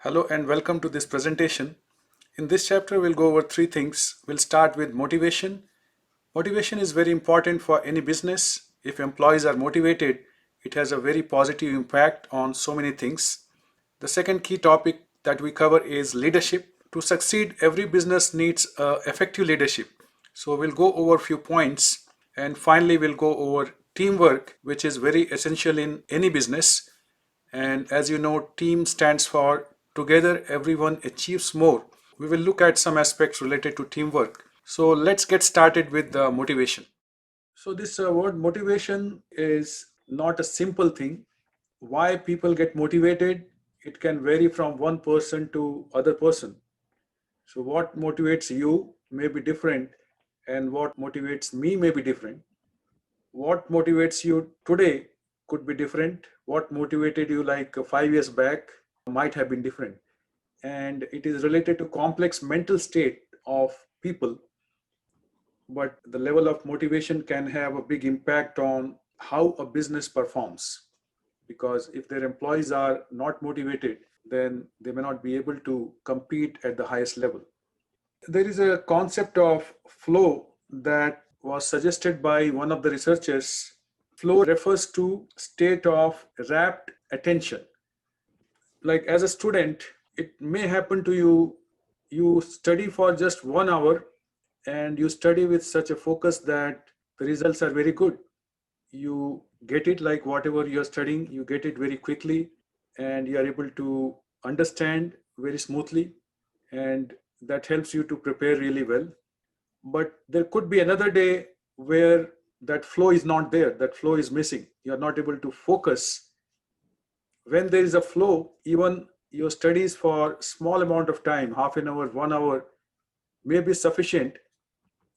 Hello and welcome to this presentation. In this chapter, we'll go over three things. We'll start with motivation. Motivation is very important for any business. If employees are motivated, it has a very positive impact on so many things. The second key topic that we cover is leadership. To succeed, every business needs effective leadership. So we'll go over a few points, and finally we'll go over teamwork, which is very essential in any business. And as you know, team stands for together everyone achieves more. We will look at some aspects related to teamwork. So let's get started with the motivation. So this word motivation is not a simple thing. Why people get motivated, it can vary from one person to other person. So what motivates you may be different, and what motivates me may be different. What motivates you today could be different. What motivated you like 5 years back might have been different. And it is related to complex mental state of people, but the level of motivation can have a big impact on how a business performs, because if their employees are not motivated, then they may not be able to compete at the highest level. There is a concept of flow that was suggested by one of the researchers. Flow refers to state of rapt attention. Like as a student, it may happen to you, you study for just 1 hour and you study with such a focus that the results are very good. You get it, like whatever you're studying, you get it very quickly and you are able to understand very smoothly, and that helps you to prepare really well. But there could be another day where that flow is not there, that flow is missing, you're not able to focus. When there is a flow, even your studies for small amount of time, half an hour, 1 hour, may be sufficient.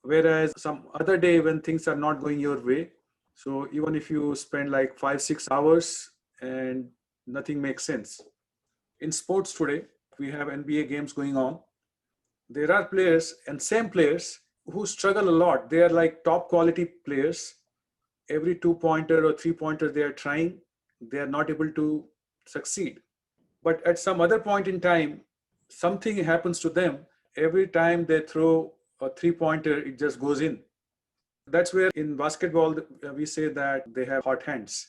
Whereas some other day when things are not going your way, so even if you spend like 5 6 hours and nothing makes sense. In sports today, we have NBA games going on. There are players, and same players, who struggle a lot. They are like top quality players. Every 2 pointer or 3 pointer they are trying, they are not able to succeed. But at some other point in time, something happens to them. Every time they throw a 3 pointer, it just goes in. That's where in basketball, we say that they have hot hands.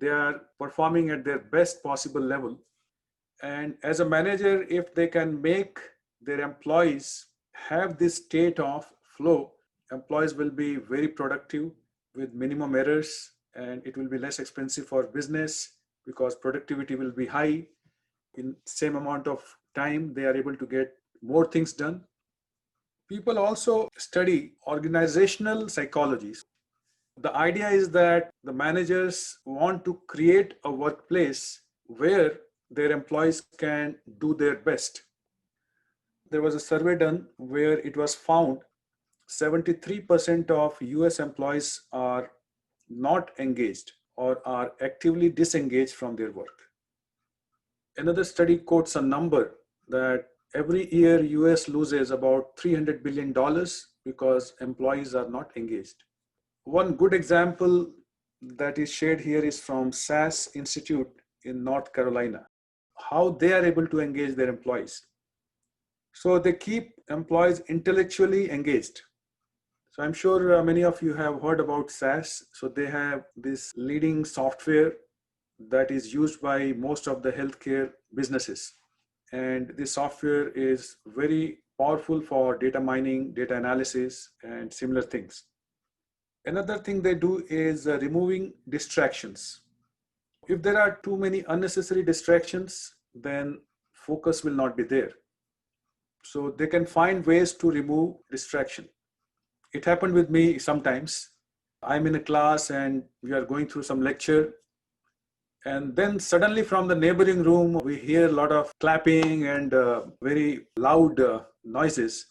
They are performing at their best possible level. And as a manager, if they can make their employees have this state of flow, employees will be very productive with minimum errors, and it will be less expensive for business because productivity will be high. In same amount of time, they are able to get more things done. People also study organizational psychology. The idea is that the managers want to create a workplace where their employees can do their best. There was a survey done where it was found 73% of US employees are not engaged or are actively disengaged from their work. Another study quotes a number that every year US loses about $300 billion because employees are not engaged. One good example that is shared here is from SAS Institute in North Carolina, how they are able to engage their employees. So they keep employees intellectually engaged. So I'm sure many of you have heard about SAS. So they have this leading software that is used by most of the healthcare businesses. And this software is very powerful for data mining, data analysis, and similar things. Another thing they do is removing distractions. If there are too many unnecessary distractions, then focus will not be there. So they can find ways to remove distraction. It happened with me sometimes. I'm in a class and we are going through some lecture, and then suddenly from the neighboring room, we hear a lot of clapping and very loud noises.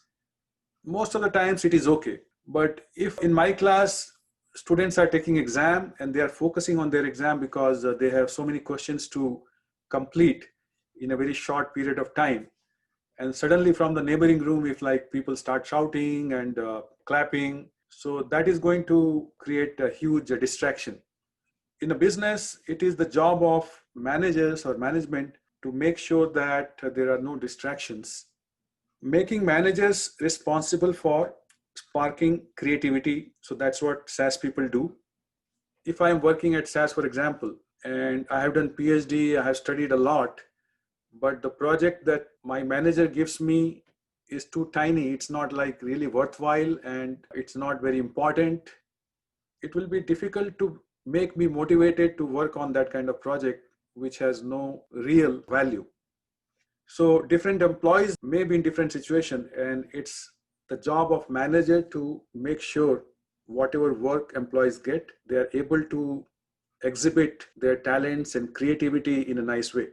Most of the times it is okay. But if in my class, students are taking exam and they are focusing on their exam because they have so many questions to complete in a very short period of time. And suddenly from the neighboring room, if like people start shouting and clapping, so that is going to create a huge distraction. In a business, it is the job of managers or management to make sure that there are no distractions. Making managers responsible for sparking creativity. So that's what SAS people do. If I'm working at SAS, for example, and I have done PhD, I have studied a lot, but the project that my manager gives me is too tiny. It's not like really worthwhile and it's not very important. It will be difficult to make me motivated to work on that kind of project which has no real value. So different employees may be in different situation, and it's the job of manager to make sure whatever work employees get, they are able to exhibit their talents and creativity in a nice way.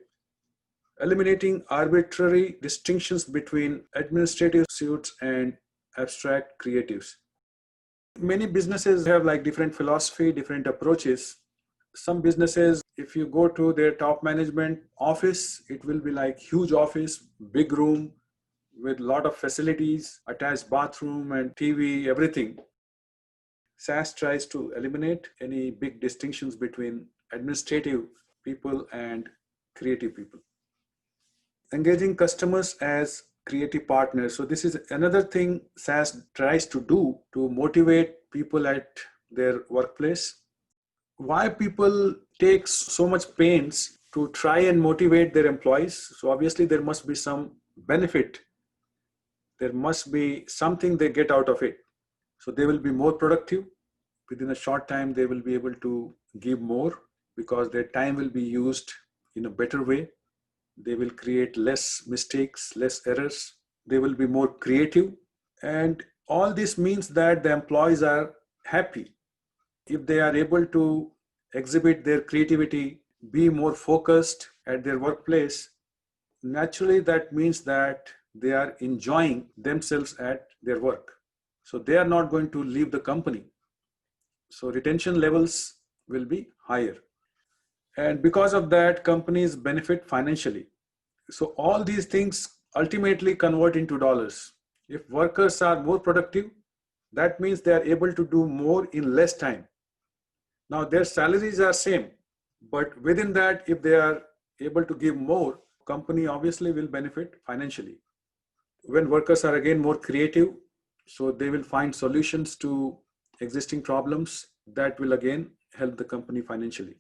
Eliminating arbitrary distinctions between administrative suits and abstract creatives. Many businesses have like different philosophy, different approaches. Some businesses, if you go to their top management office, it will be like huge office, big room with a lot of facilities, attached bathroom and TV, everything. SAS tries to eliminate any big distinctions between administrative people and creative people. Engaging customers as creative partners. So this is another thing SAS tries to do to motivate people at their workplace. Why people take so much pains to try and motivate their employees? So obviously there must be some benefit. There must be something they get out of it. So they will be more productive. Within a short time, they will be able to give more because their time will be used in a better way. They will create less mistakes, less errors. They will be more creative. And all this means that the employees are happy. If they are able to exhibit their creativity, be more focused at their workplace, naturally that means that they are enjoying themselves at their work. So they are not going to leave the company. So retention levels will be higher. And because of that, companies benefit financially. So all these things ultimately convert into dollars. If workers are more productive, that means they are able to do more in less time. Now their salaries are same, but within that, if they are able to give more, company obviously will benefit financially. When workers are again more creative, so they will find solutions to existing problems that will again help the company financially.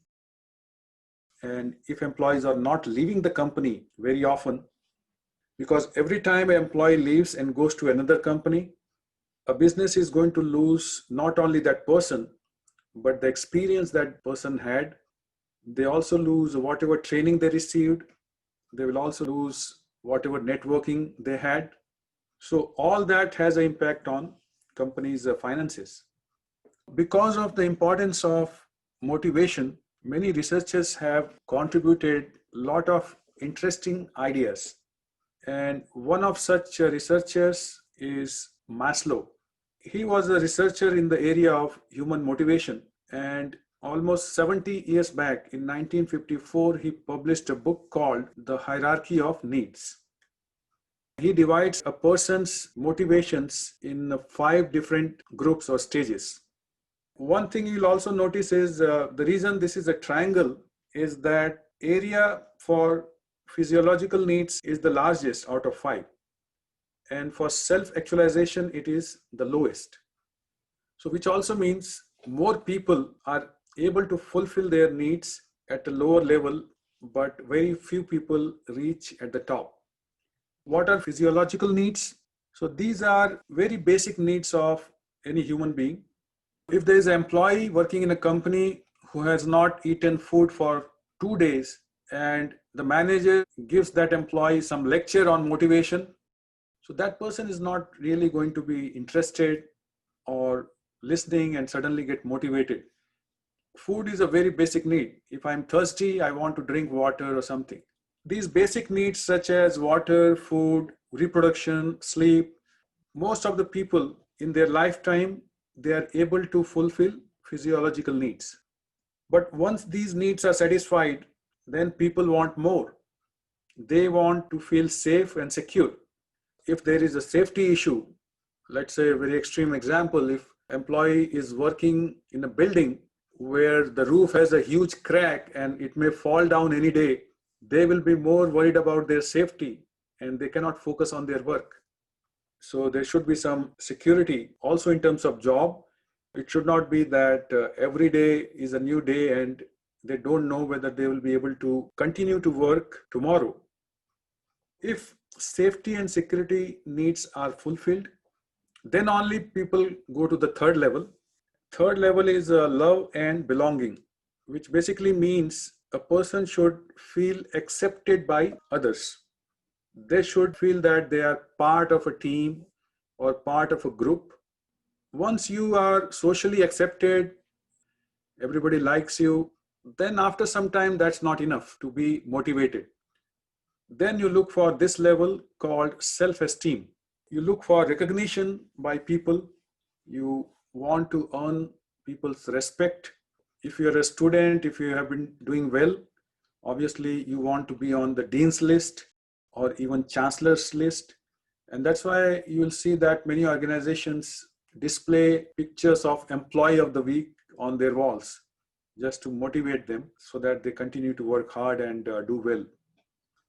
And if employees are not leaving the company very often, because every time an employee leaves and goes to another company, a business is going to lose not only that person, but the experience that person had. They also lose whatever training they received. They will also lose whatever networking they had. So all that has an impact on companies' finances. Because of the importance of motivation, many researchers have contributed a lot of interesting ideas. And one of such researchers is Maslow. He was a researcher in the area of human motivation, and almost 70 years back in 1954, he published a book called The Hierarchy of Needs. He divides a person's motivations in 5 different groups or stages. One thing you'll also notice is the reason this is a triangle is that area for physiological needs is the largest out of 5. And for self-actualization, it is the lowest. So which also means more people are able to fulfill their needs at a lower level, but very few people reach at the top. What are physiological needs? So these are very basic needs of any human being. If there is an employee working in a company who has not eaten food for 2 days and the manager gives that employee some lecture on motivation, so that person is not really going to be interested or listening and suddenly get motivated. Food is a very basic need. If I'm thirsty, I want to drink water or something. These basic needs such as water, food, reproduction, sleep, most of the people in their lifetime, they are able to fulfill physiological needs. But once these needs are satisfied, then people want more. They want to feel safe and secure. If there is a safety issue, let's say a very extreme example, if employee is working in a building where the roof has a huge crack and it may fall down any day, They will be more worried about their safety and they cannot focus on their work. So there should be some security also in terms of job. It should not be that every day is a new day and they don't know whether they will be able to continue to work tomorrow. If safety and security needs are fulfilled, then only people go to the third level. Third level is love and belonging, which basically means a person should feel accepted by others. They should feel that they are part of a team or part of a group. Once you are socially accepted, everybody likes you, then after some time that's not enough to be motivated. Then you look for this level called self-esteem. You look for recognition by people. You want to earn people's respect. If you're a student, if you have been doing well, obviously you want to be on the dean's list or even chancellor's list. And that's why you will see that many organizations display pictures of employee of the week on their walls just to motivate them so that they continue to work hard and do well.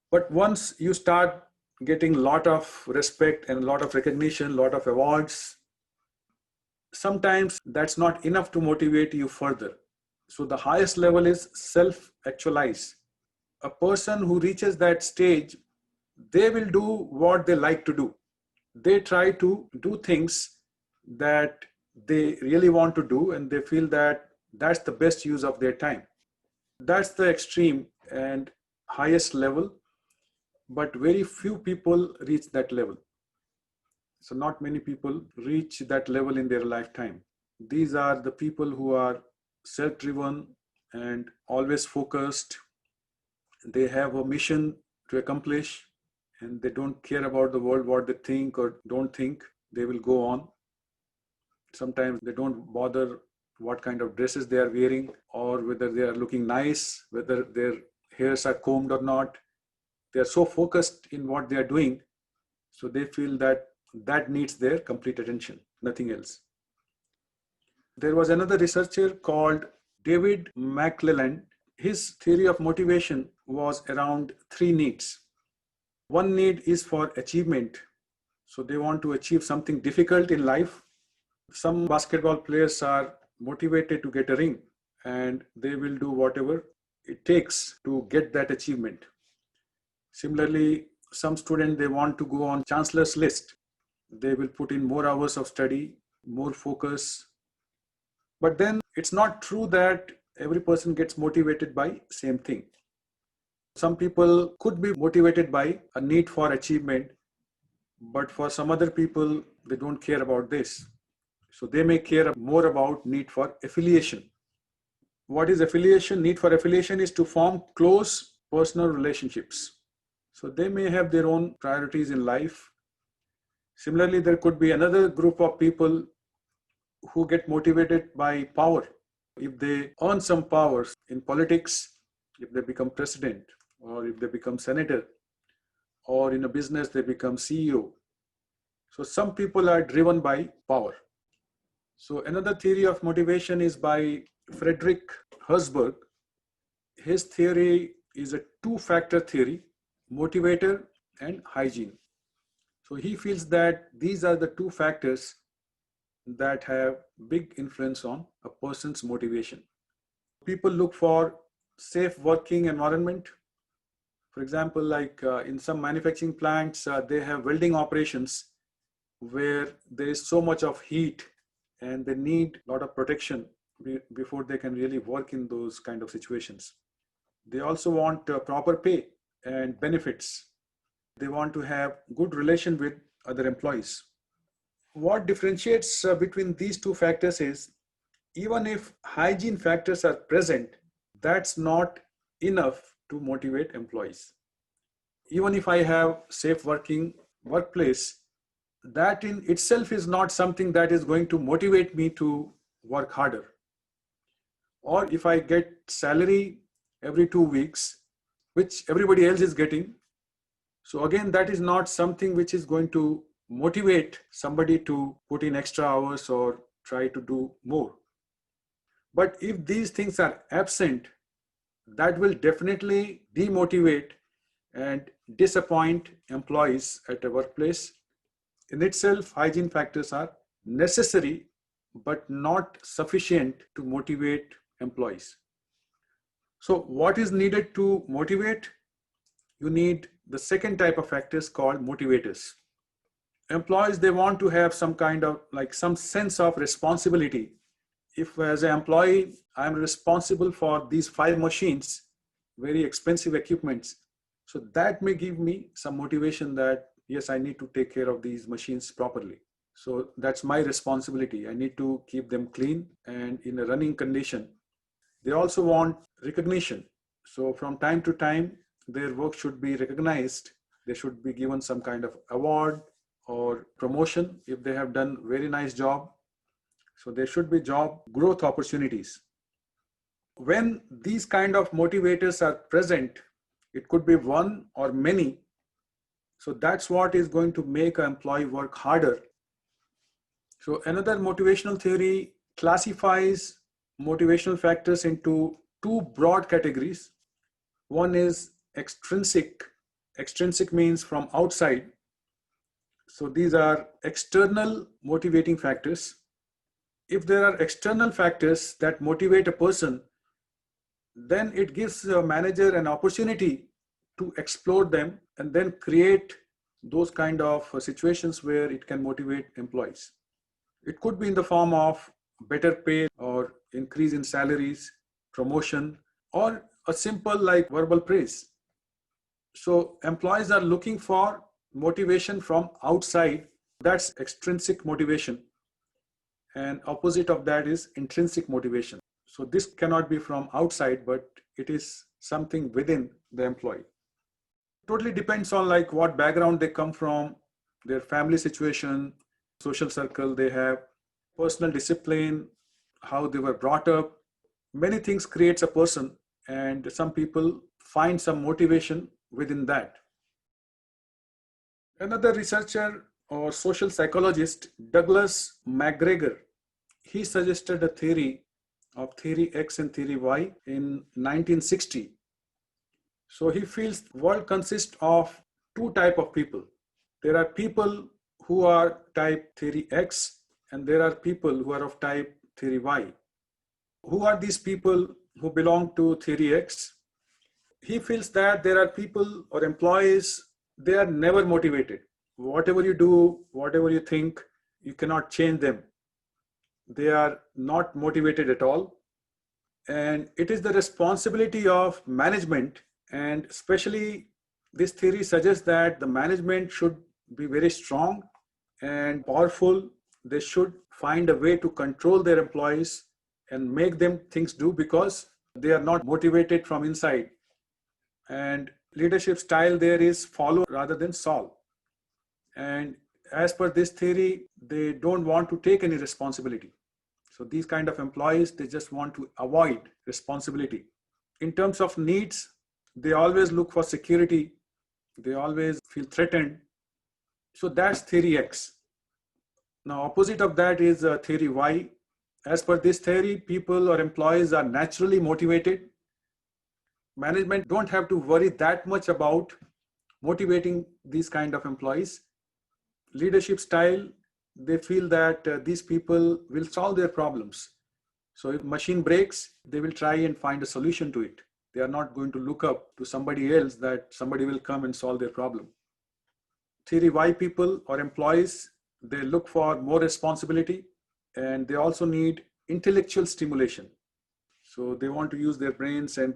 But once you start getting a lot of respect and a lot of recognition, a lot of awards, sometimes that's not enough to motivate you further. So the highest level is self-actualize. A person who reaches that stage, they will do what they like to do. They try to do things that they really want to do and they feel that that's the best use of their time. That's the extreme and highest level, but very few people reach that level. So not many people reach that level in their lifetime. These are the people who are self-driven and always focused. They have a mission to accomplish and they don't care about the world, what they think or don't think. They will go on. Sometimes they don't bother what kind of dresses they are wearing or whether they are looking nice, whether their hairs are combed or not. They are so focused in what they are doing, so they feel that that needs their complete attention, nothing else. There was another researcher called David McClelland. His theory of motivation was around three needs. One need is for achievement. So they want to achieve something difficult in life. Some basketball players are motivated to get a ring and they will do whatever it takes to get that achievement. Similarly, some students, they want to go on chancellor's list. They will put in more hours of study, more focus. But then it's not true that every person gets motivated by same thing. Some people could be motivated by a need for achievement, but for some other people, they don't care about this. So they may care more about need for affiliation. What is affiliation? Need for affiliation is to form close personal relationships. So they may have their own priorities in life. Similarly, there could be another group of people who get motivated by power. If they earn some powers in politics, if they become president, or if they become senator, or in a business they become CEO. So some people are driven by power. So another theory of motivation is by Frederick Herzberg. His theory is a two-factor theory, motivator and hygiene. So he feels that these are the two factors that have big influence on a person's motivation. People look for safe working environment. For example, like in some manufacturing plants, they have welding operations where there is so much of heat and they need a lot of protection before they can really work in those kind of situations. They also want proper pay and benefits. They want to have good relation with other employees. What differentiates between these two factors is even if hygiene factors are present, that's not enough to motivate employees. Even if I have safe working workplace, that in itself is not something that is going to motivate me to work harder. Or if I get salary every 2 weeks, which everybody else is getting, so again, that is not something which is going to motivate somebody to put in extra hours or try to do more. But if these things are absent, that will definitely demotivate and disappoint employees at a workplace. In itself, hygiene factors are necessary but not sufficient to motivate employees. So what is needed to motivate? You need the second type of factors called motivators. Employees, they want to have some kind of some sense of responsibility. If as an employee, I'm responsible for these 5 machines, very expensive equipments, so that may give me some motivation that yes, I need to take care of these machines properly. So that's my responsibility. I need to keep them clean and in a running condition. They also want recognition. So from time to time, their work should be recognized. They should be given some kind of award or promotion if they have done very nice job. So there should be job growth opportunities. When these kind of motivators are present, it could be one or many. So that's what is going to make an employee work harder. So another motivational theory classifies motivational factors into 2 broad categories. One is extrinsic. Extrinsic means from outside. So these are external motivating factors. If there are external factors that motivate a person, then it gives a manager an opportunity to explore them and then create those kind of situations where it can motivate employees. It could be in the form of better pay or increase in salaries, promotion, or a simple verbal praise. So employees are looking for motivation from outside. That's extrinsic motivation. And opposite of that is intrinsic motivation. So this cannot be from outside, but it is something within the employee. Totally depends on what background they come from, their family situation, social circle they have, personal discipline, how they were brought up. Many things creates a person, and some people find some motivation within that. Another researcher or social psychologist, Douglas McGregor, he suggested a theory of theory X and theory Y in 1960. So he feels the world consists of 2 types of people. There are people who are type theory X, and there are people who are of type theory Y. Who are these people who belong to theory X? He feels that there are people or employees, they are never motivated. Whatever you do, whatever you think, you cannot change them. They are not motivated at all. And it is the responsibility of management, and especially this theory suggests that the management should be very strong and powerful. They should find a way to control their employees and make them things do, because they are not motivated from inside. And leadership style there is follow rather than solve. And as per this theory, they don't want to take any responsibility. So these kind of employees, they just want to avoid responsibility. In terms of needs, they always look for security. They always feel threatened. So that's theory X. Now, opposite of that is theory Y. As per this theory, people or employees are naturally motivated. Management don't have to worry that much about motivating these kind of employees. Leadership style, they feel that these people will solve their problems. So if machine breaks, they will try and find a solution to it. They are not going to look up to somebody else that somebody will come and solve their problem. Theory Y people or employees, they look for more responsibility, and they also need intellectual stimulation. So they want to use their brains and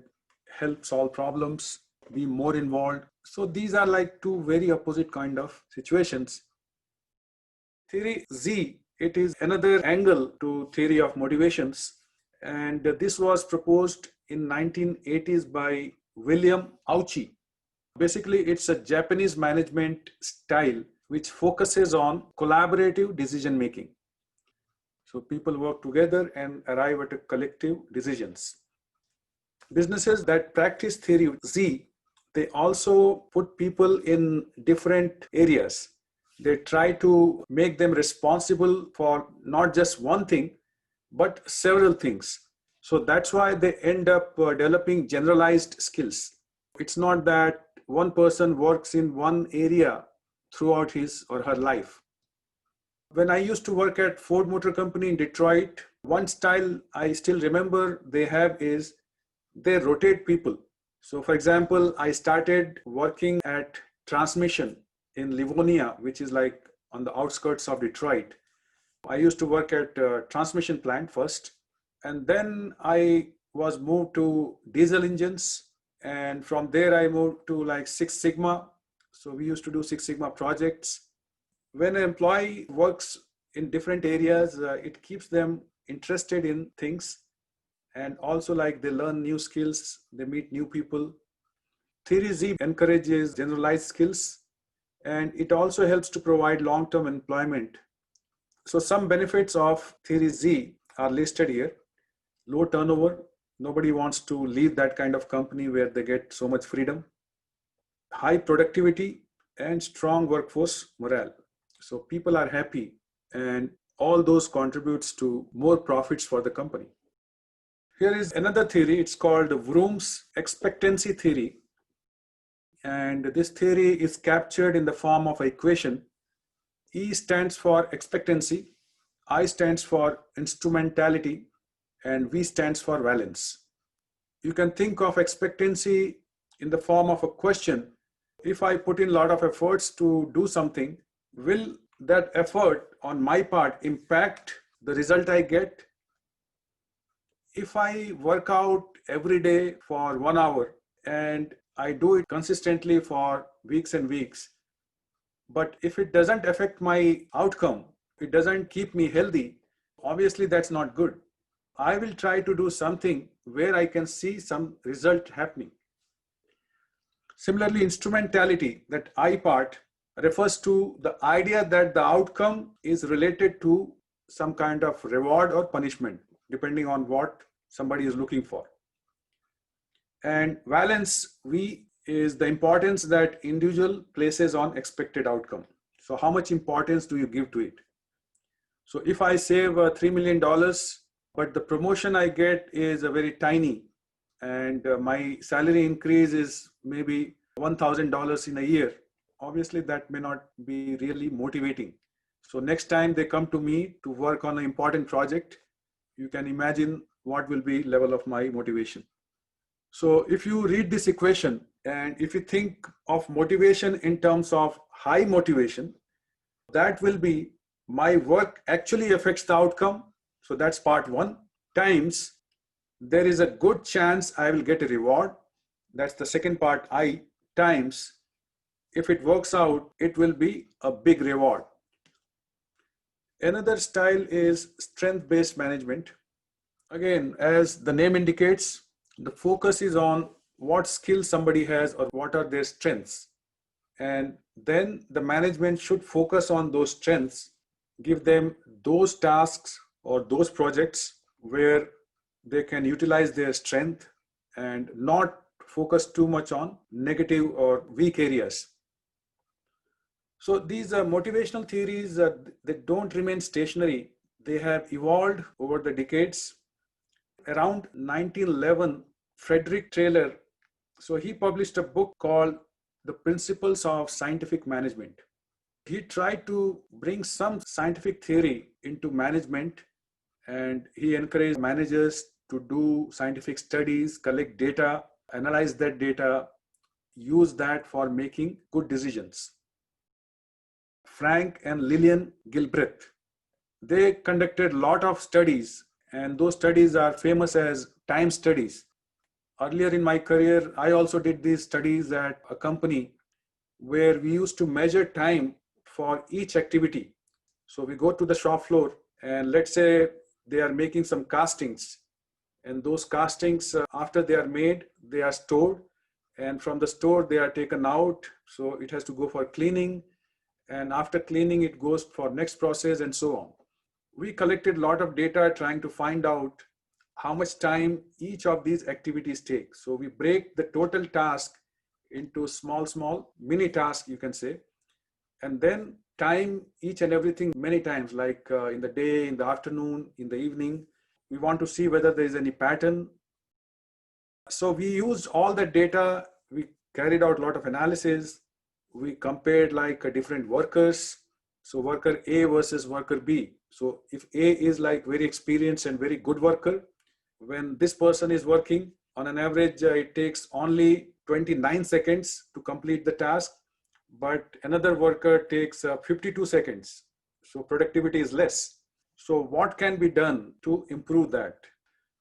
help solve problems, be more involved. So these are 2 very opposite kind of situations. Theory Z, it is another angle to theory of motivations, and this was proposed in 1980s by William Auchi. Basically, it's a Japanese management style which focuses on collaborative decision making. So people work together and arrive at a collective decisions. Businesses that practice theory Z, they also put people in different areas. They try to make them responsible for not just one thing, but several things. So that's why they end up developing generalized skills. It's not that one person works in one area throughout his or her life. When I used to work at Ford Motor Company in Detroit, one style I still remember they have is they rotate people. So for example, I started working at transmission in Livonia, which is like on the outskirts of Detroit. I used to work at a transmission plant first, and then I was moved to diesel engines, and from there I moved to like Six Sigma. So we used to do Six Sigma projects. When an employee works in different areas, it keeps them interested in things, and also like they learn new skills, they meet new people. Theory Z encourages generalized skills, and it also helps to provide long-term employment. So some benefits of Theory Z are listed here. Low turnover. Nobody wants to leave that kind of company where they get so much freedom. High productivity and strong workforce morale. So people are happy, and all those contributes to more profits for the company. Here is another theory. It's called Vroom's expectancy theory. And this theory is captured in the form of an equation. E stands for expectancy, I stands for instrumentality, and V stands for valence. You can think of expectancy in the form of a question. If I put in a lot of efforts to do something, will that effort on my part impact the result I get? If I work out every day for 1 hour and I do it consistently for weeks and weeks, but if it doesn't affect my outcome, it doesn't keep me healthy, obviously that's not good. I will try to do something where I can see some result happening. Similarly, instrumentality, that I part, refers to the idea that the outcome is related to some kind of reward or punishment, depending on what somebody is looking for. And valence, V, is the importance that individual places on expected outcome. So how much importance do you give to it? So if I save $3 million, but the promotion I get is a very tiny, and my salary increase is maybe $1,000 in a year, obviously that may not be really motivating. So next time they come to me to work on an important project, you can imagine what will be level of my motivation. So if you read this equation, and if you think of motivation in terms of high motivation, that will be my work actually affects the outcome. So that's part one, times there is a good chance I will get a reward. That's the second part, I, times if it works out, it will be a big reward. Another style is strength-based management. Again, as the name indicates, the focus is on what skills somebody has or what are their strengths. And then the management should focus on those strengths, give them those tasks or those projects where they can utilize their strength and not focus too much on negative or weak areas. So these motivational theories, they don't remain stationary. They have evolved over the decades. Around 1911, Frederick Taylor, so he published a book called The Principles of Scientific Management. He tried to bring some scientific theory into management, and he encouraged managers to do scientific studies, collect data, analyze that data, use that for making good decisions. Frank and Lillian Gilbreth, they conducted a lot of studies, and those studies are famous as time studies. Earlier in my career, I also did these studies at a company where we used to measure time for each activity. So we go to the shop floor, and let's say they are making some castings, and those castings, after they are made, they are stored, and from the store they are taken out. So it has to go for cleaning, and after cleaning it goes for next process, and so on. We collected a lot of data trying to find out how much time each of these activities take. So we break the total task into small mini tasks, you can say, and then time each and everything many times, like in the day, in the afternoon, in the evening. We want to see whether there is any pattern. So we used all the data, we carried out a lot of analysis, we compared like different workers. So worker A versus worker B. So if A is like very experienced and very good worker, when this person is working, on an average, it takes only 29 seconds to complete the task, but another worker takes 52 seconds. So productivity is less. So what can be done to improve that?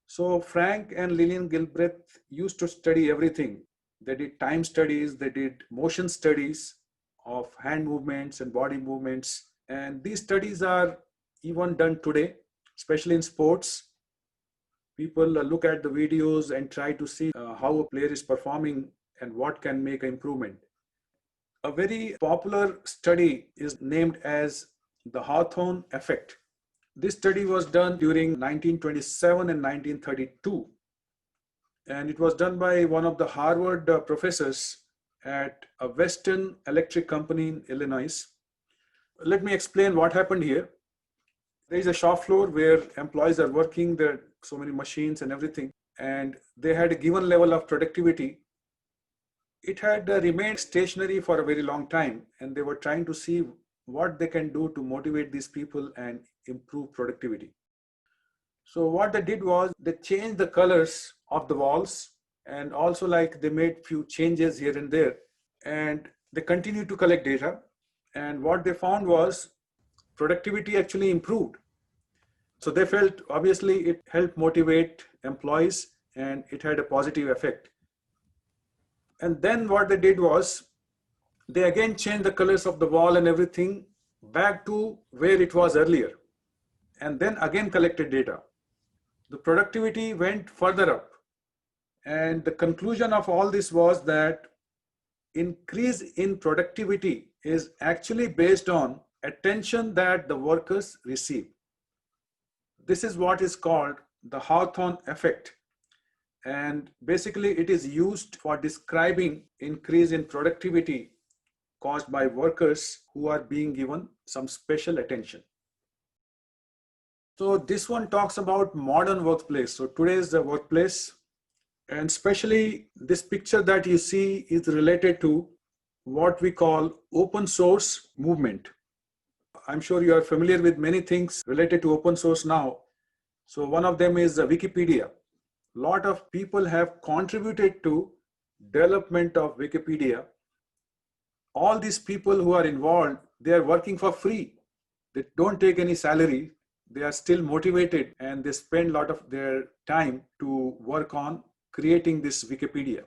So Frank and Lillian Gilbreth used to study everything. They did time studies, they did motion studies of hand movements and body movements. And these studies are even done today, especially in sports. People look at the videos and try to see how a player is performing and what can make an improvement. A very popular study is named as the Hawthorne effect. This study was done during 1927 and 1932. And it was done by one of the Harvard professors at a Western Electric Company in Illinois. Let me explain what happened here. There is a shop floor where employees are working, there are so many machines and everything, and they had a given level of productivity. It had remained stationary for a very long time, and they were trying to see what they can do to motivate these people and improve productivity. So what they did was they changed the colors of the walls, and also like they made few changes here and there, and they continued to collect data. And what they found was productivity actually improved. So they felt obviously it helped motivate employees and it had a positive effect. And then what they did was they again changed the colors of the wall and everything back to where it was earlier, and then again collected data. The productivity went further up, and the conclusion of all this was that increase in productivity is actually based on attention that the workers receive. This is what is called the Hawthorne effect. And basically it is used for describing increase in productivity caused by workers who are being given some special attention. So this one talks about modern workplace. So today's the workplace, and especially this picture that you see is related to what we call open source movement. I'm sure you are familiar with many things related to open source now. So one of them is Wikipedia. A lot of people have contributed to development of Wikipedia. All these people who are involved, they are working for free. They don't take any salary. They are still motivated and they spend a lot of their time to work on creating this Wikipedia.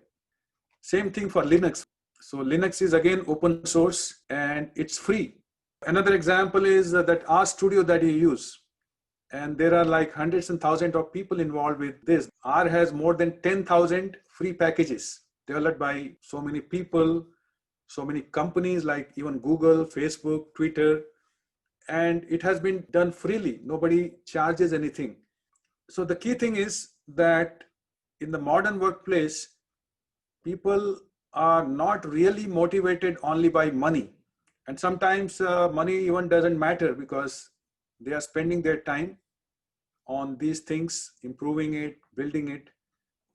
Same thing for Linux. So Linux is again open source and it's free. Another example is that RStudio that you use. And there are like hundreds and thousands of people involved with this. R has more than 10,000 free packages developed by so many people, so many companies like even Google, Facebook, Twitter, and it has been done freely. Nobody charges anything. So the key thing is that in the modern workplace, people are not really motivated only by money. And sometimes money even doesn't matter because they are spending their time on these things, improving it, building it,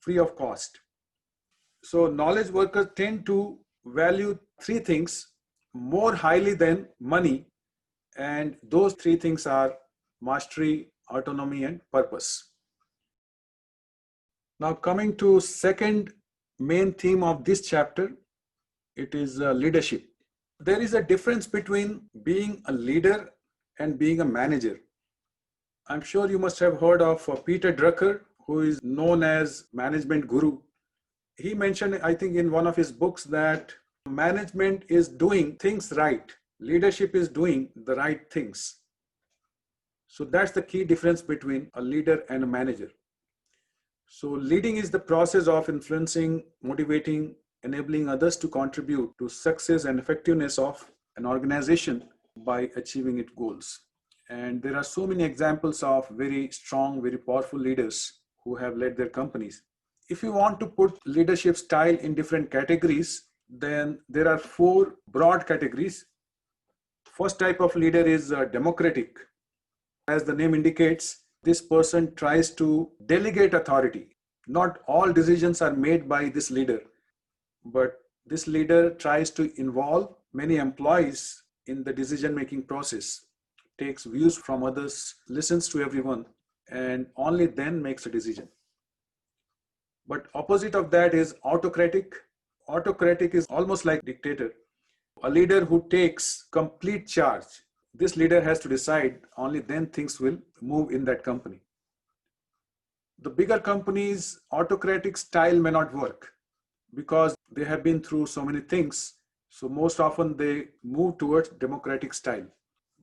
free of cost. So knowledge workers tend to value three things more highly than money. And those three things are mastery, autonomy, and purpose. Now coming to second main theme of this chapter, it is leadership. There is a difference between being a leader and being a manager. I'm sure you must have heard of Peter Drucker, who is known as management guru. He mentioned, I think in one of his books, that management is doing things right. Leadership is doing the right things. So that's the key difference between a leader and a manager. So leading is the process of influencing, motivating, enabling others to contribute to success and effectiveness of an organization by achieving its goals. And there are so many examples of very strong, very powerful leaders who have led their companies. If you want to put leadership style in different categories, then there are four broad categories. First type of leader is democratic. As the name indicates, this person tries to delegate authority. Not all decisions are made by this leader, but this leader tries to involve many employees in the decision-making process, takes views from others, listens to everyone, and only then makes a decision. But opposite of that is autocratic. Autocratic is almost like dictator. A leader who takes complete charge. This leader has to decide, only then things will move in that company. The bigger companies, autocratic style may not work because they have been through so many things. So most often they move towards democratic style.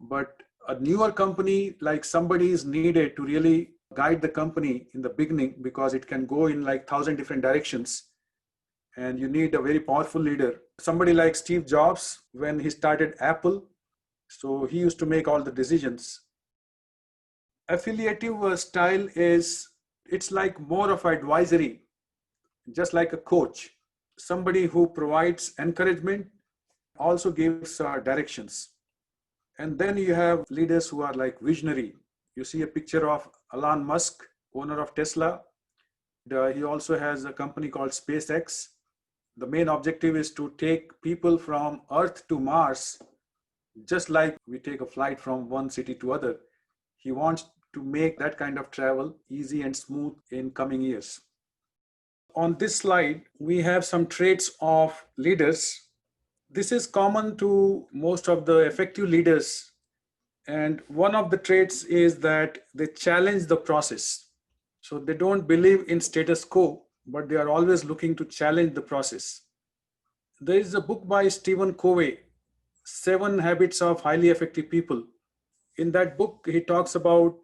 But a newer company, like somebody is needed to really guide the company in the beginning because it can go in like 1,000 different directions. And you need a very powerful leader. Somebody like Steve Jobs, when he started Apple, so he used to make all the decisions. Affiliative style it's like more of advisory, just like a coach, somebody who provides encouragement, also gives directions. And then you have leaders who are like visionary. You see a picture of Elon Musk, owner of Tesla. He also has a company called SpaceX. The main objective is to take people from Earth to Mars, just like we take a flight from one city to other. He wants to make that kind of travel easy and smooth in coming years. On this slide, we have some traits of leaders. This is common to most of the effective leaders. And one of the traits is that they challenge the process. So they don't believe in status quo, but they are always looking to challenge the process. There is a book by Stephen Covey, 7 Habits of Highly Effective People. In that book, he talks about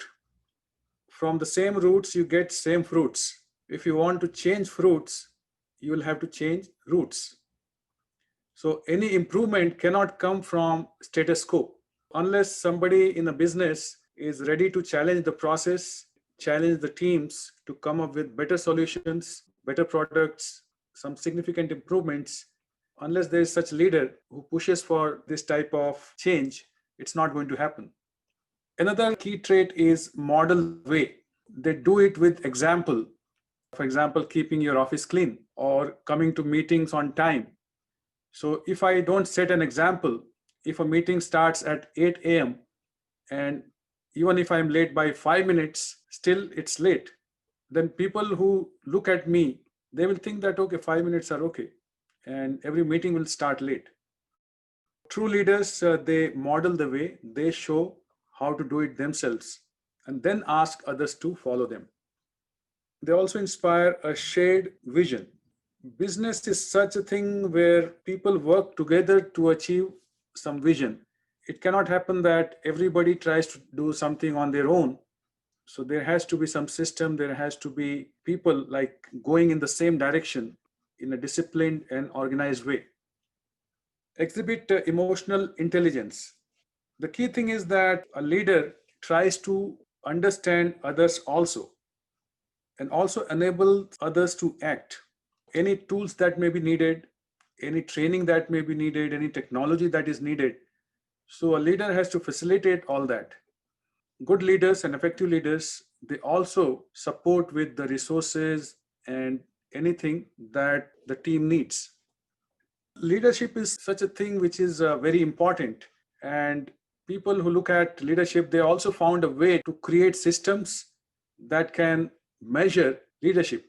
from the same roots, you get same fruits. If you want to change fruits, you will have to change roots. So any improvement cannot come from status quo. Unless somebody in a business is ready to challenge the process, challenge the teams to come up with better solutions, better products, some significant improvements, unless there is such leader who pushes for this type of change, it's not going to happen. Another key trait is model way. They do it with example. For example, keeping your office clean or coming to meetings on time. So if I don't set an example, if a meeting starts at 8 a.m. and even if I'm late by 5 minutes, still it's late, then people who look at me, they will think that, okay, 5 minutes are okay. And every meeting will start late. True leaders, they model the way, they show how to do it themselves, and then ask others to follow them. They also inspire a shared vision. Business is such a thing where people work together to achieve some vision. It cannot happen that everybody tries to do something on their own. So there has to be some system, there has to be people like going in the same direction in a disciplined and organized way. Exhibit emotional intelligence. The key thing is that a leader tries to understand others also and enable others to act. Any tools that may be needed, any training that may be needed, any technology that is needed. So a leader has to facilitate all that. Good leaders and effective leaders, they also support with the resources and anything that the team needs. Leadership is such a thing which is very important, and people who look at leadership, they also found a way to create systems that can measure leadership.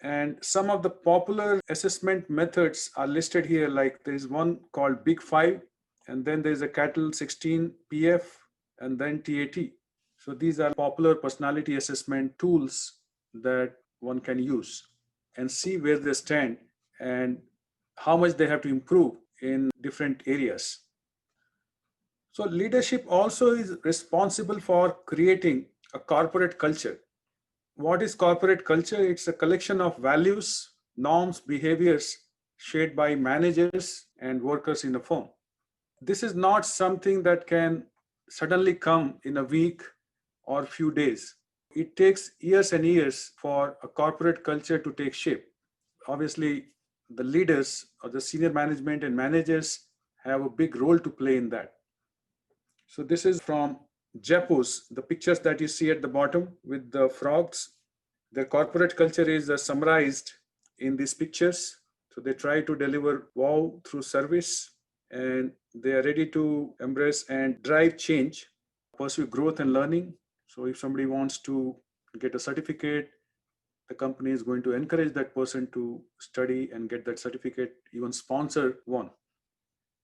And some of the popular assessment methods are listed here, like there is one called Big Five, and then there is a Cattle 16 PF, and then TAT. So these are popular personality assessment tools that one can use and see where they stand and how much they have to improve in different areas. So leadership also is responsible for creating a corporate culture. What is corporate culture? It's a collection of values, norms, behaviors shared by managers and workers in a firm. This is not something that can suddenly come in a week or few days. It takes years and years for a corporate culture to take shape. Obviously, the leaders or the senior management and managers have a big role to play in that. So this is from Jaipurs, the pictures that you see at the bottom with the frogs, their corporate culture is summarized in these pictures. So they try to deliver wow through service, and they are ready to embrace and drive change, pursue growth and learning. So if somebody wants to get a certificate, the company is going to encourage that person to study and get that certificate, even sponsor one.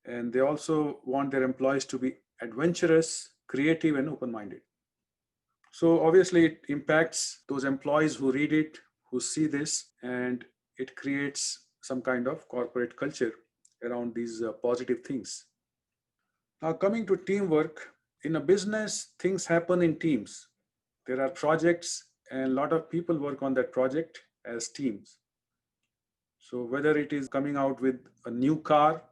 And they also want their employees to be adventurous, creative, and open minded. So obviously, it impacts those employees who read it, who see this, and it creates some kind of corporate culture around these positive things. Now, coming to teamwork, in a business, things happen in teams. There are projects, and a lot of people work on that project as teams. So whether it is coming out with a new car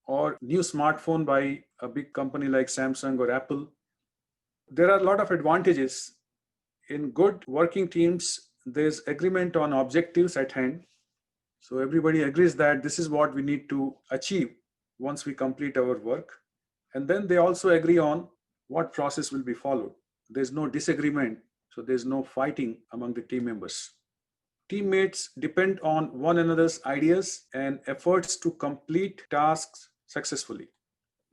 or new smartphone by a big company like Samsung or Apple, there are a lot of advantages. In good working teams, there's agreement on objectives at hand. So everybody agrees that this is what we need to achieve once we complete our work. And then they also agree on what process will be followed. There's no disagreement, so there's no fighting among the team members. Teammates depend on one another's ideas and efforts to complete tasks successfully.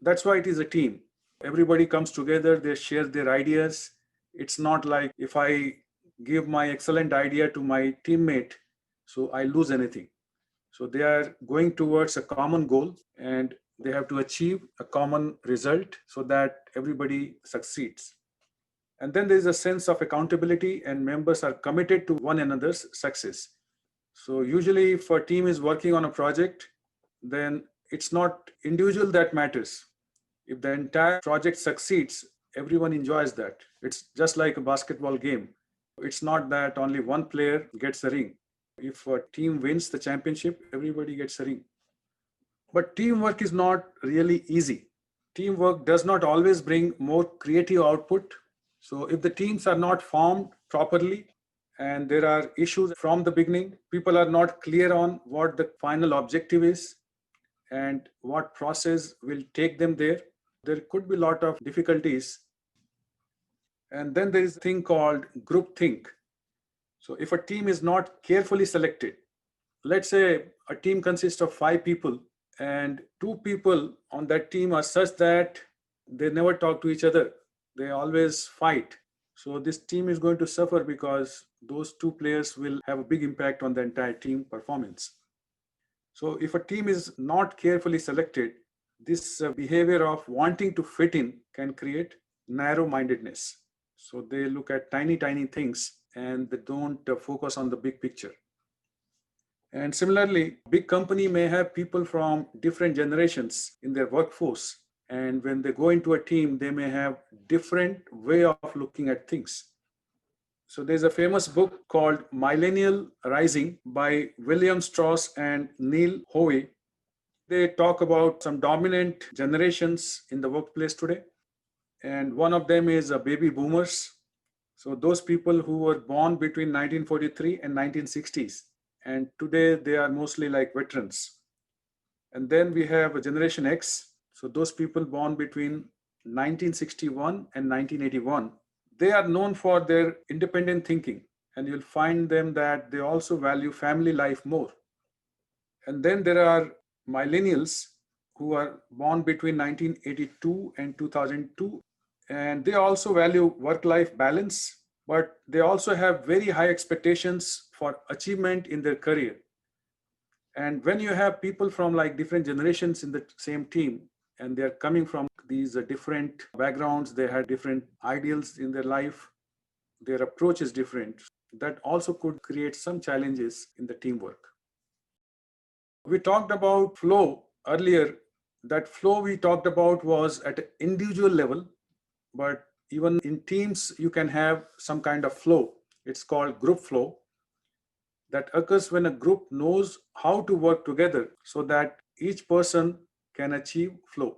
That's why it is a team. Everybody comes together, they share their ideas. It's not like if I give my excellent idea to my teammate, so I lose anything. So they are going towards a common goal and they have to achieve a common result so that everybody succeeds. And then there is a sense of accountability, and members are committed to one another's success. So usually if a team is working on a project, then it's not individual that matters. If the entire project succeeds, everyone enjoys that. It's just like a basketball game. It's not that only one player gets a ring. If a team wins the championship, everybody gets a ring. But teamwork is not really easy. Teamwork does not always bring more creative output. So if the teams are not formed properly and there are issues from the beginning, people are not clear on what the final objective is and what process will take them there could be a lot of difficulties. And then there is a thing called group think. So if a team is not carefully selected, let's say a team consists of 5 people and 2 people on that team are such that they never talk to each other, they always fight. So this team is going to suffer because those 2 players will have a big impact on the entire team performance. So if a team is not carefully selected, this behavior of wanting to fit in can create narrow-mindedness. So they look at tiny, tiny things and they don't focus on the big picture. And similarly, big company may have people from different generations in their workforce. And when they go into a team, they may have different way of looking at things. So there's a famous book called Millennial Rising by William Strauss and Neil Howe. They talk about some dominant generations in the workplace today. And one of them is baby boomers. So those people who were born between 1943 and 1960s. And today they are mostly like veterans. And then we have a Generation X. So those people born between 1961 and 1981. They are known for their independent thinking, and you'll find them that they also value family life more. And then there are millennials who are born between 1982 and 2002, and they also value work-life balance, but they also have very high expectations for achievement in their career. And when you have people from like different generations in the same team, and they're coming from these different backgrounds, they had different ideals in their life, their approach is different, that also could create some challenges in the teamwork. We talked about flow earlier. That flow we talked about was at an individual level, but even in teams, you can have some kind of flow. It's called group flow, that occurs when a group knows how to work together so that each person can achieve flow.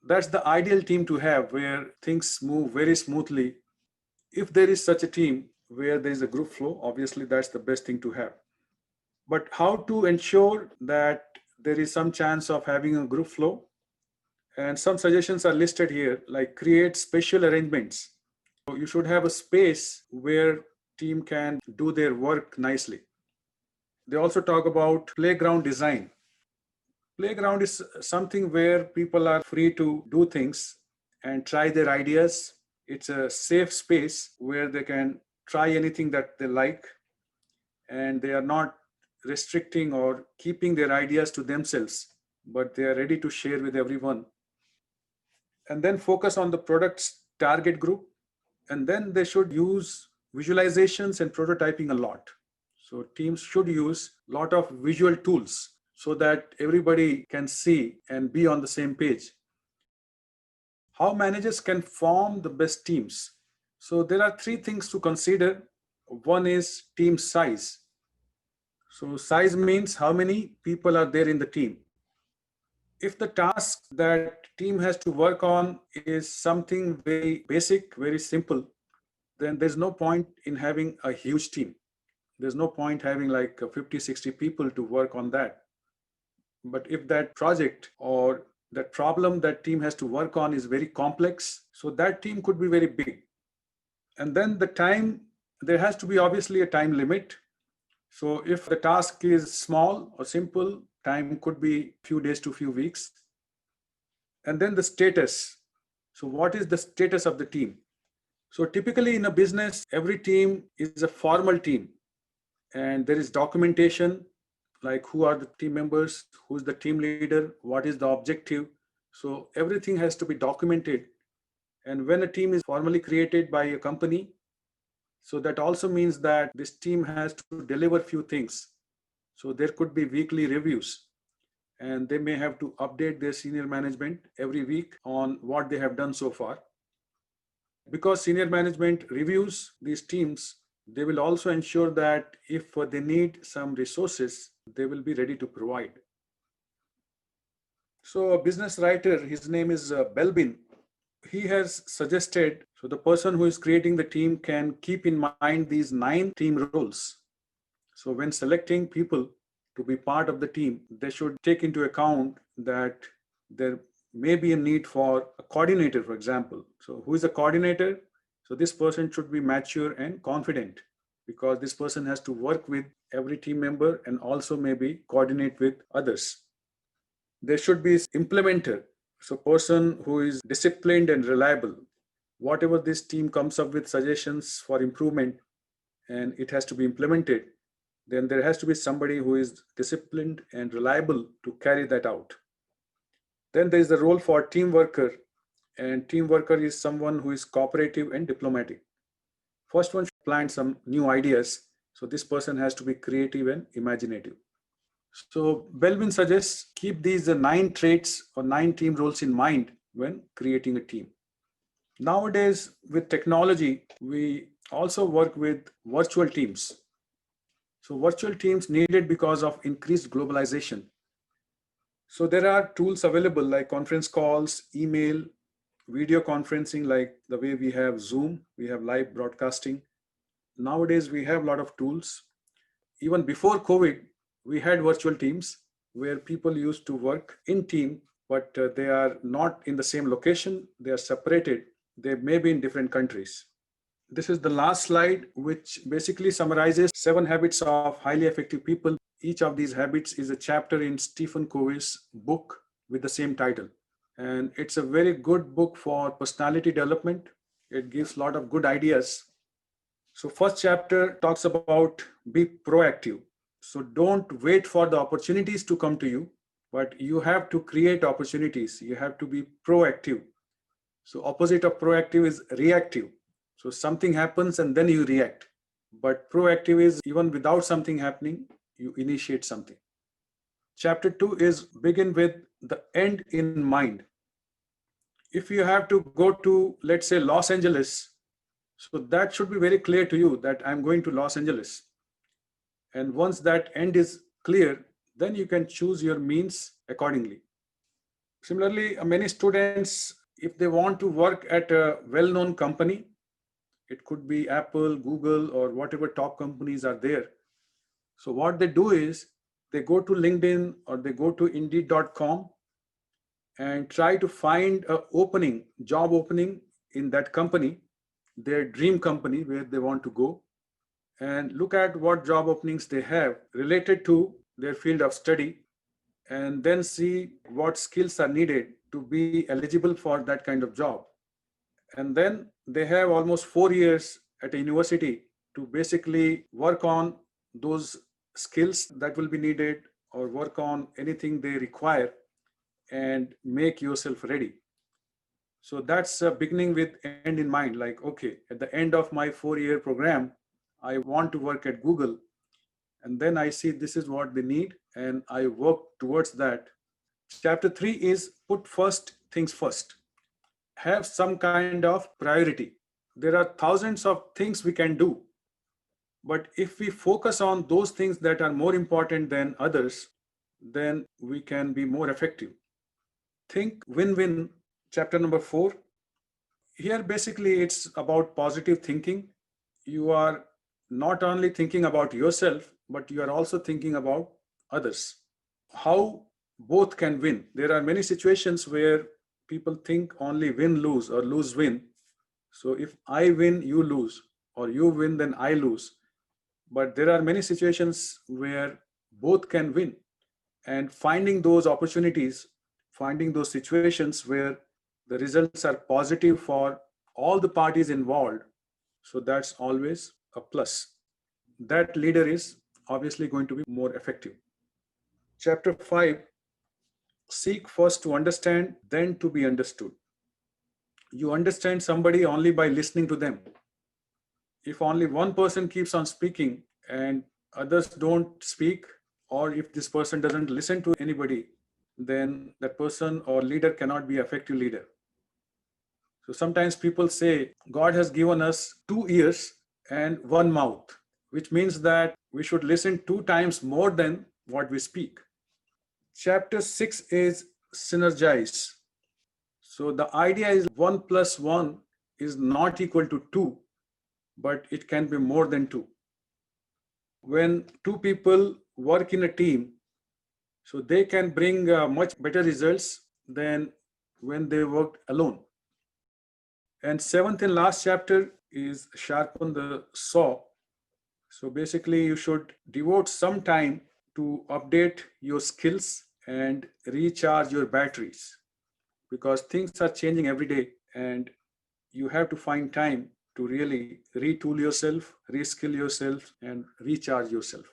That's the ideal team to have, where things move very smoothly. If there is such a team where there is a group flow, obviously that's the best thing to have. But how to ensure that there is some chance of having a group flow? And some suggestions are listed here, like create special arrangements. So you should have a space where team can do their work nicely. They also talk about playground design. Playground is something where people are free to do things and try their ideas. It's a safe space where they can try anything that they like, and they are not restricting or keeping their ideas to themselves, but they are ready to share with everyone. And then focus on the product's target group. And then they should use visualizations and prototyping a lot. So teams should use a lot of visual tools so that everybody can see and be on the same page. How managers can form the best teams. So there are three things to consider. One is team size. So size means how many people are there in the team. If the task that team has to work on is something very basic, very simple, then there's no point in having a huge team. There's no point having like 50, 60 people to work on that. But if that project or that problem that team has to work on is very complex, so that team could be very big. And then the time, there has to be obviously a time limit. So if the task is small or simple, time could be few days to few weeks. And then the status. So what is the status of the team? So typically in a business, every team is a formal team, and there is documentation, like who are the team members, who's the team leader, what is the objective. So everything has to be documented. And when a team is formally created by a company, so that also means that this team has to deliver few things. So there could be weekly reviews, and they may have to update their senior management every week on what they have done so far. Because senior management reviews these teams, they will also ensure that if they need some resources, they will be ready to provide. So a business writer, his name is Belbin, he has suggested, so the person who is creating the team can keep in mind these 9 team roles. So when selecting people to be part of the team, they should take into account that there may be a need for a coordinator, for example. So who is a coordinator? So this person should be mature and confident, because this person has to work with every team member and also maybe coordinate with others. There should be implementer, so person who is disciplined and reliable. Whatever this team comes up with suggestions for improvement and it has to be implemented, then there has to be somebody who is disciplined and reliable to carry that out. Then there is the role for team worker, and team worker is someone who is cooperative and diplomatic. First one should plant some new ideas, so this person has to be creative and imaginative. So Belbin suggests keep these 9 traits or 9 team roles in mind when creating a team. Nowadays, with technology, we also work with virtual teams. So virtual teams needed because of increased globalization. So there are tools available like conference calls, email, video conferencing, like the way we have Zoom, we have live broadcasting. Nowadays, we have a lot of tools. Even before COVID, we had virtual teams where people used to work in team, but they are not in the same location. They are separated. They may be in different countries. This is the last slide, which basically summarizes 7 habits of highly effective people. Each of these habits is a chapter in Stephen Covey's book with the same title. And it's a very good book for personality development. It gives a lot of good ideas. So first chapter talks about be proactive. So don't wait for the opportunities to come to you, but you have to create opportunities. You have to be proactive. So opposite of proactive is reactive. So something happens and then you react. But proactive is even without something happening, you initiate something. Chapter 2 is begin with the end in mind. If you have to go to, let's say, Los Angeles, so that should be very clear to you that I'm going to Los Angeles. And once that end is clear, then you can choose your means accordingly. Similarly, many students, if they want to work at a well-known company, it could be Apple, Google, or whatever top companies are there. So what they do is they go to LinkedIn or they go to Indeed.com and try to find a job opening in that company, their dream company where they want to go, and look at what job openings they have related to their field of study, and then see what skills are needed to be eligible for that kind of job. And then they have almost 4 years at a university to basically work on those skills that will be needed, or work on anything they require, and make yourself ready. So that's beginning with end in mind. Like, okay, at the end of my 4 year program, I want to work at Google. And then I see this is what they need, and I work towards that. Chapter 3 is put first things first. Have some kind of priority. There are thousands of things we can do, but if we focus on those things that are more important than others, then we can be more effective. Think win-win, chapter number 4. Here basically it's about positive thinking. You are not only thinking about yourself, but you are also thinking about others. How both can win. There are many situations where people think only win lose or lose win. So if I win, you lose, or you win, then I lose. But there are many situations where both can win, and finding those opportunities, finding those situations where the results are positive for all the parties involved. So that's always a plus. That leader is obviously going to be more effective. Chapter 5, seek first to understand, then to be understood. You understand somebody only by listening to them. If only one person keeps on speaking and others don't speak, or if this person doesn't listen to anybody, then that person or leader cannot be an effective leader. So sometimes people say God has given us 2 ears and one mouth, which means that we should listen 2 times more than what we speak. Chapter 6 is synergize. So the idea is 1 plus 1 is not equal to 2, but it can be more than 2. When 2 people work in a team, so they can bring much better results than when they worked alone. And 7th and last chapter is sharpen the saw. So basically you should devote some time to update your skills and recharge your batteries, because things are changing every day, and you have to find time to really retool yourself, reskill yourself, and recharge yourself.